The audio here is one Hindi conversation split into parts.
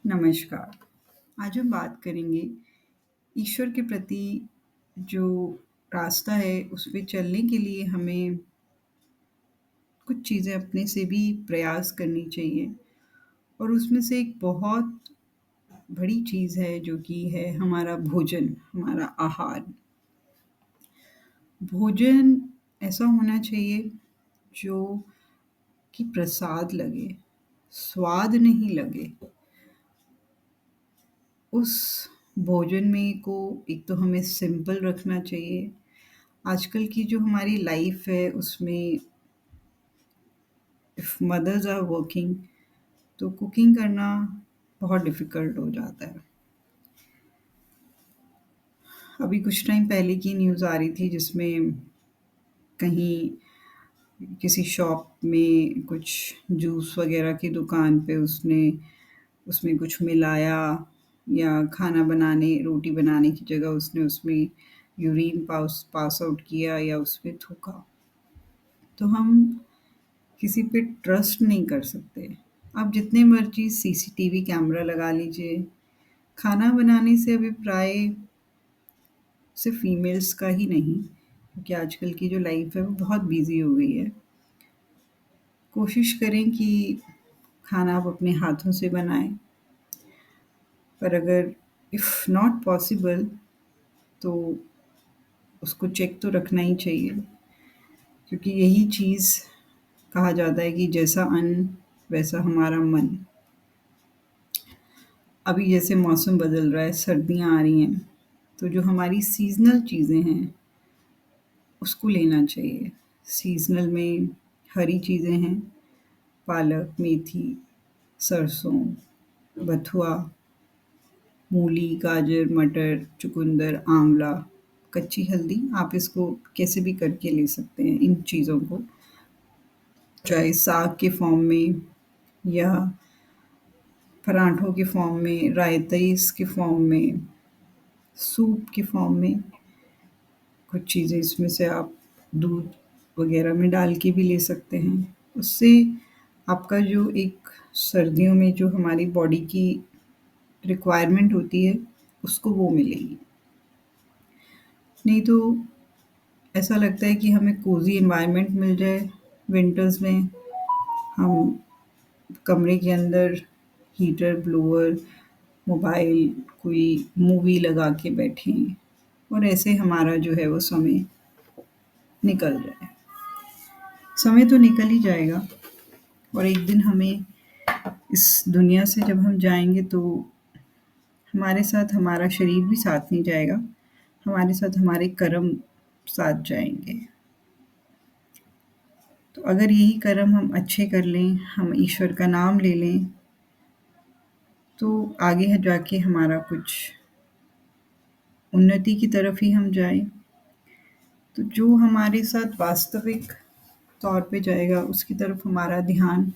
नमस्कार। आज हम बात करेंगे ईश्वर के प्रति जो रास्ता है, उस पे चलने के लिए हमें कुछ चीज़ें अपने से भी प्रयास करनी चाहिए और उसमें से एक बहुत बड़ी चीज़ है जो कि है हमारा भोजन, हमारा आहार। भोजन ऐसा होना चाहिए जो कि प्रसाद लगे, स्वाद नहीं लगे। उस भोजन में को एक तो हमें सिंपल रखना चाहिए। आजकल की जो हमारी लाइफ है उसमें इफ मदर्स आर वर्किंग तो कुकिंग करना बहुत डिफ़िकल्ट हो जाता है। अभी कुछ टाइम पहले की न्यूज़ आ रही थी जिसमें कहीं किसी शॉप में कुछ जूस वग़ैरह की दुकान पे उसने उसमें कुछ मिलाया या खाना बनाने रोटी बनाने की जगह उसने उसमें यूरिन पास आउट किया या उसमें थूका। तो हम किसी पे ट्रस्ट नहीं कर सकते। आप जितने मर्ज़ी सीसीटीवी कैमरा लगा लीजिए, खाना बनाने से अभिप्राय सिर्फ़ फीमेल्स का ही नहीं, क्योंकि आजकल की जो लाइफ़ है वो बहुत बिज़ी हो गई है। कोशिश करें कि खाना आप अपने हाथों से बनाएँ, पर अगर इफ़ नॉट पॉसिबल तो उसको चेक तो रखना ही चाहिए, क्योंकि यही चीज़ कहा जाता है कि जैसा अन्न वैसा हमारा मन। अभी जैसे मौसम बदल रहा है, सर्दियाँ आ रही हैं, तो जो हमारी सीज़नल चीज़ें हैं, उसको लेना चाहिए। सीज़नल में हरी चीज़ें हैं, पालक, मेथी, सरसों, बथुआ, मूली, गाजर, मटर, चुकंदर, आँवला, कच्ची हल्दी, आप इसको कैसे भी करके ले सकते हैं इन चीज़ों को, चाहे साग के फ़ॉर्म में या पराठों के फ़ॉर्म में, रायताइस के फ़ॉर्म में, सूप के फ़ॉर्म में। कुछ चीज़ें इसमें से आप दूध वग़ैरह में डाल के भी ले सकते हैं। उससे आपका जो एक सर्दियों में जो हमारी बॉडी की रिक्वायरमेंट होती है, उसको वो मिलेगी। नहीं तो ऐसा लगता है कि हमें कोज़ी एनवायरनमेंट मिल जाए विंटर्स में, हम कमरे के अंदर हीटर, ब्लोअर, मोबाइल, कोई मूवी लगा के बैठें और ऐसे हमारा जो है वो समय निकल जाए। समय तो निकल ही जाएगा और एक दिन हमें इस दुनिया से जब हम जाएँगे तो हमारे साथ हमारा शरीर भी साथ नहीं जाएगा, हमारे साथ हमारे कर्म साथ जाएँगे। तो अगर यही कर्म हम अच्छे कर लें, हम ईश्वर का नाम ले लें, तो आगे जाके हमारा कुछ उन्नति की तरफ ही हम जाएँ। तो जो हमारे साथ वास्तविक तौर पे जाएगा, उसकी तरफ हमारा ध्यान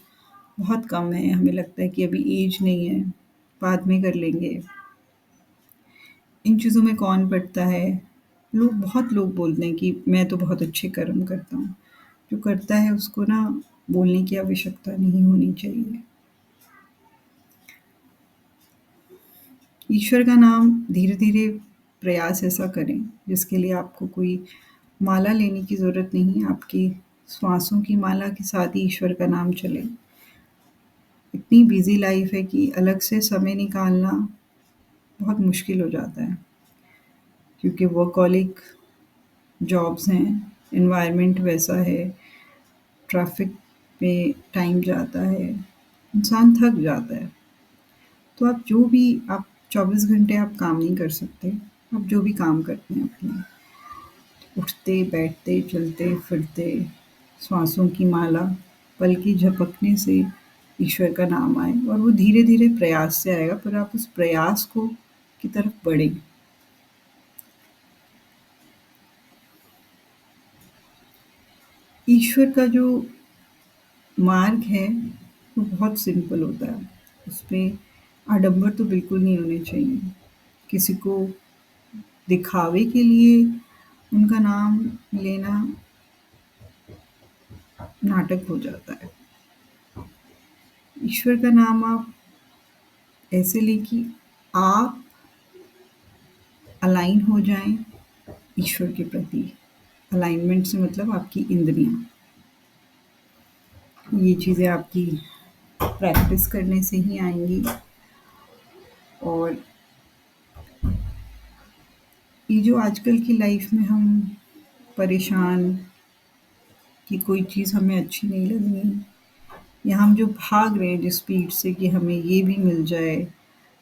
बहुत कम है। हमें लगता है कि अभी एज नहीं है, बाद में कर लेंगे। इन चीज़ों में कौन पड़ता है? बहुत लोग बोलते हैं कि मैं तो बहुत अच्छे कर्म करता हूँ। जो करता है उसको ना बोलने की आवश्यकता नहीं होनी चाहिए। ईश्वर का नाम धीरे-धीरे प्रयास ऐसा करें, जिसके लिए आपको कोई माला लेने की ज़रूरत नहीं है। आपकी श्वासों की माला के साथ ही ईश्वर का नाम चले। इतनी बिज़ी लाइफ़ है कि अलग से समय निकालना बहुत मुश्किल हो जाता है, क्योंकि वर्कहॉलिक जॉब्स हैं, एनवायरनमेंट वैसा है, ट्रैफ़िक में टाइम जाता है, इंसान थक जाता है। तो आप 24 घंटे आप काम नहीं कर सकते। आप जो भी काम करते हैं अपने, उठते, बैठते, चलते-फिरते, श्वासों की माला, पल की झपकने से ईश्वर का नाम आए और वो धीरे-धीरे प्रयास से आएगा, पर आप उस प्रयास को की तरफ बढ़ें। ईश्वर का जो मार्ग है, वो बहुत सिंपल होता है। उसमें आडंबर तो बिल्कुल नहीं होने चाहिए। किसी को दिखावे के लिए उनका नाम लेना नाटक हो जाता है। ईश्वर का नाम आप ऐसे लें कि आप अलाइन हो जाएँ ईश्वर के प्रति। अलाइनमेंट से मतलब आपकी इंद्रियाँ। ये चीज़ें आपकी प्रैक्टिस करने से ही आएँगी और ये जो आजकल की लाइफ में हम परेशान कि कोई चीज़ हमें अच्छी नहीं लग रही या हम जो भाग रहे हैं जिस स्पीड से कि हमें ये भी मिल जाए,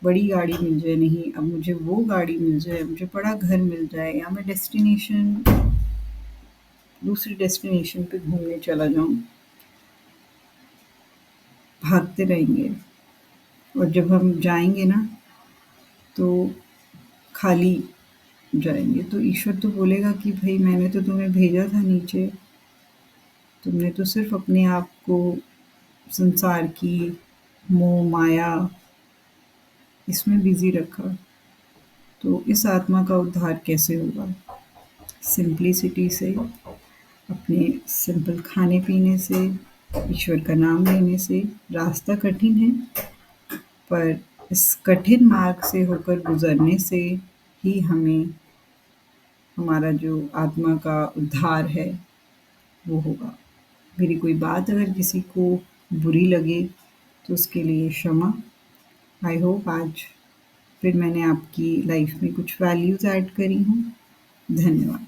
बड़ी गाड़ी मिल जाए, नहीं अब मुझे वो गाड़ी मिल जाए, मुझे बड़ा घर मिल जाए या मैं दूसरी डेस्टिनेशन पे घूमने चला जाऊँ, भागते रहेंगे और जब हम जाएँगे ना तो खाली जाएँगे। तो ईश्वर तो बोलेगा कि भई मैंने तो तुम्हें भेजा था नीचे, तुमने तो सिर्फ़ अपने आप को संसार की मोह माया इसमें बिज़ी रखा, तो इस आत्मा का उद्धार कैसे होगा? सिंप्लिसिटी से, अपने सिंपल खाने-पीने से, ईश्वर का नाम लेने से। रास्ता कठिन है, पर इस कठिन मार्ग से होकर गुज़रने से ही हमें हमारा जो आत्मा का उद्धार है, वो होगा। मेरी कोई बात अगर किसी को बुरी लगे, तो उसके लिए क्षमा। आई होप आज फिर मैंने आपकी लाइफ में कुछ वैल्यूज़ ऐड करी हों। धन्यवाद।